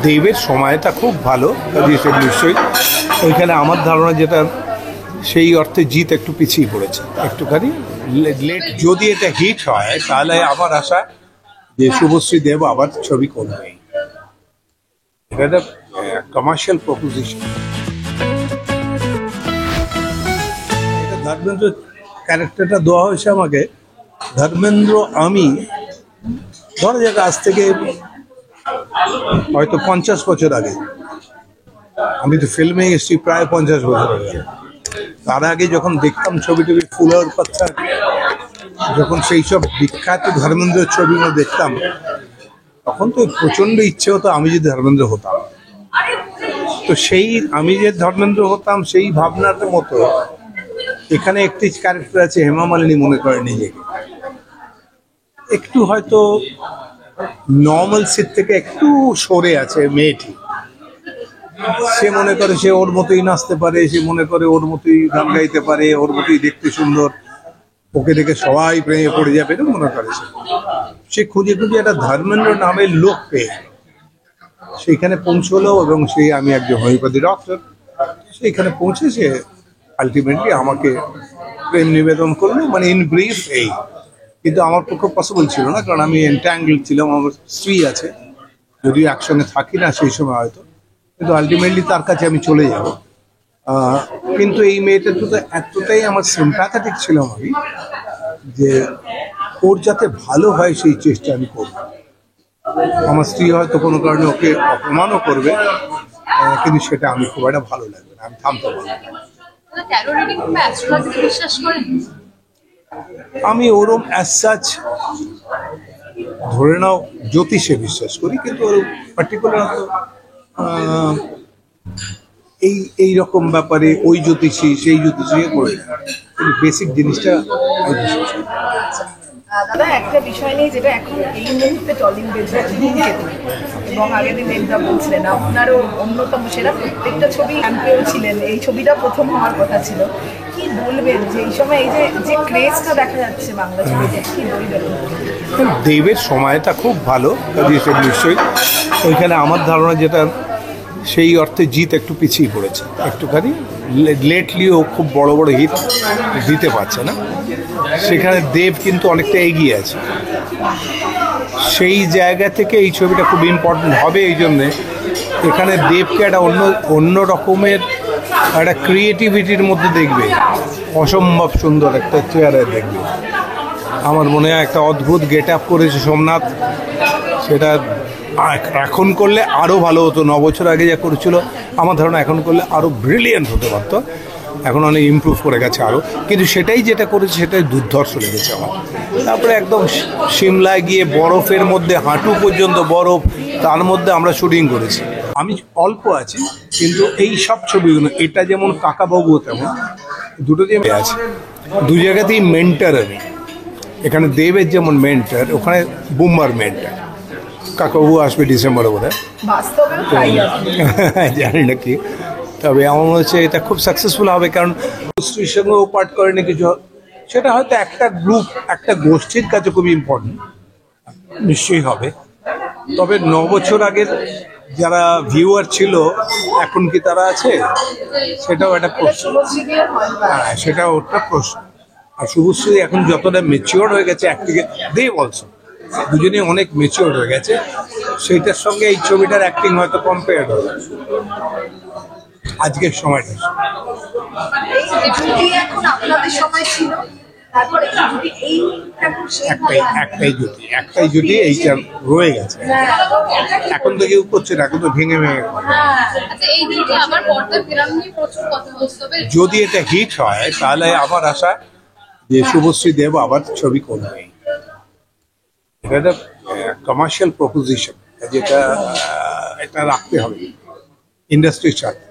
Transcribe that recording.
দেবের সময়টা খুব ভালো দিয়েছে নিশ্চয়ই। ওইখানে আমার ধারণা যেটা সেই অর্থে জিৎ একটু পিছিয়ে পড়েছে একটুখানি লেট। যদি এটা হিট হয় তাহলে আমার আশা যে শুভশ্রী দেব আবার ছবি করবে। এটা একটা কমার্শিয়াল প্রপোজিশন। ধর্মেন্দ্র ক্যারেক্টারটা দেওয়া হয়েছে আমাকে। ধর্মেন্দ্র আমি ধরা যাক আজ থেকে হয়তো 50 বছর আগে, আমি তো ফিল্মে এসেছি প্রায় 50 বছর আগে। তার আগে যখন দেখতাম ছবি টবি ফুলের পাতা, যখন সেই সব বিখ্যাত ধর্মেন্দ্রের ছবিগুলো দেখতাম, তখন তো প্রচন্ড ইচ্ছে হতো আমি যদি ধর্মেন্দ্র হতাম। তো সেই আমি যে ধর্মেন্দ্র হতাম সেই ভাবনার মতো এখানে একটি ক্যারেক্টার আছে, হেমা মালিনী মনে করে নিজেকে একটু হয়তো নর্মাল সিট থেকে একটু সরে আছে মেয়েটি। সে মনে করে সে ওর মতোই নাচতে পারে, সে মনে করে ওর মতোই গান গাইতে পারে, ওর মতোই দেখতে সুন্দর, ওকে দেখে সবাই প্রেমে পড়ে যাবে এরকম মনে করে। সে খুঁজে খুঁজে একটা ধর্মেন্দ্র নামের লোক পেয়ে সেইখানে পৌঁছলো, এবং সেই আমি একজন হোমিওপ্যাথি ডক্টর, সেইখানে পৌঁছে সে আলটিমেটলি আমাকে প্রেম নিবেদন করলো। মানে ইন ব্রিফ এই। কিন্তু আমার পক্ষে পসিবল ছিল না, কারণ আমি এন্ট্যাঙ্গল ছিলাম, আমার স্ত্রী আছে, যদিও একসঙ্গে থাকি না সেই সময় হয়তো, কিন্তু আলটিমেটলি তার কাছে আমি চলে যাব। কিন্তু এই মেয়েটার তো এতটাই আমার সিম্প্যাথেটিক ছিলাম আমি, যে ওর যাতে ভালো হয় সেই চেষ্টা আমি করব। আমার স্ত্রী হয়তো কোনো কারণে ওকে অপমানও করবে, কিন্তু সেটা আমি খুব একটা ভালো লাগবে না, আমি থামতে পারবো না। আমি ওরম অ্যাজ সাচ ধরে নাও জ্যোতিষে বিশ্বাস করি, কিন্তু ওর পার্টিকুলার এই রকম ব্যাপারে ওই জ্যোতিষী সেই জ্যোতিষী করে বেসিক জিনিসটা আমি বিশ্বাস করি। দাদা, একটা বিষয় নেই যেটা এখন এই মুহূর্তে টলিউডে ধূমকেতু, এবং আগের দিন দেবদা বলছিলেন আপনারও অন্যতম সেরা, প্রত্যেকটা ছবি চ্যাম্পিয়ন ছিলেন, এই ছবিটা প্রথম হওয়ার কথা ছিল। কি বলবেন যে এই সময় এই যে ক্রেজটা দেখা যাচ্ছে বাংলা ছবিতে, কি বলবেন? দেবের সময়টা খুব ভালো দিয়েছে নিশ্চয়ই। ওইখানে আমার ধারণা যেটা সেই অর্থে জিৎ একটু পিছিয়ে পড়েছে একটুখানি লেটলিও খুব বড় বড় হিট দিতে পারছে না। সেখানে দেব কিন্তু অনেকটা এগিয়ে আছে। সেই জায়গা থেকে এই ছবিটা খুব ইম্পর্টেন্ট হবে, এই জন্যে এখানে দেবকে একটা অন্য রকমের একটা ক্রিয়েটিভিটির মধ্যে দেখবে, অসম্ভব সুন্দর একটা চেহারা দেখবে। আমার মনে হয় একটা অদ্ভুত গেট আপ করেছে সোমনাথ, সেটা এখন করলে আরও ভালো হতো। 9 বছর আগে যা করেছিল আমার ধারণা এখন করলে আরও ব্রিলিয়েন্ট হতে পারতো। এখন অনেক ইমপ্রুভ করে গেছে আরও, কিন্তু সেটাই যেটা করেছে সেটাই দুর্ধর্ষ লেগেছে আমার। তারপরে একদম সিমলায় গিয়ে বরফের মধ্যে হাঁটু পর্যন্ত বরফ, তার মধ্যে আমরা শুটিং করেছি। আমি অল্প আছি, কিন্তু এই সব ছবিগুলো, এটা যেমন কাকাবাবু তেমন দুটো যে আছে, দু জায়গাতেই মেন্টার আমি। এখানে দেবের যেমন মেন্টার, ওখানে বুম্বার মেন্টার। কাকাবাবু আসবে ডিসেম্বরে বোধ হয়, জানি না কি, তবে আমার মনে হচ্ছে এটা খুব সাকসেসফুল হবে। কারণ স্ত্রীর সঙ্গে ও পার্ট করেনি কিছু, সেটা হয়তো একটা গ্রুপ একটা গোষ্ঠীর কাছে খুবই ইম্পর্টেন্ট, নিশ্চয়ই হবে। তবে 9 বছর আগের যারা ভিউয়ার ছিল এখন কি তারা আছে, সেটাও একটা প্রশ্ন। হ্যাঁ, সেটাও একটা প্রশ্ন। আর শুভশ্রী এখন যতটা ম্যাচিওর হয়ে গেছে, একদিকে দেব অলসো, দুজনেই অনেক ম্যাচিওর হয়ে গেছে, সেইটার সঙ্গে এই ছবিটার অ্যাক্টিং হয়তো কম্পেয়ার হবে আজকের সময়টা। একটাই জুটি এইটা রয়ে গেছে, এখন তো কেউ করছে না, এখন তো ভেঙে ভেঙে। যদি এটা হিট হয় তাহলে আমার আশা যে শুভশ্রী দেব আবার ছবি করবে। এটা একটা কমার্শিয়াল প্রপোজিশন, যেটা এটা রাখতে হবে ইন্ডাস্ট্রির সাথে।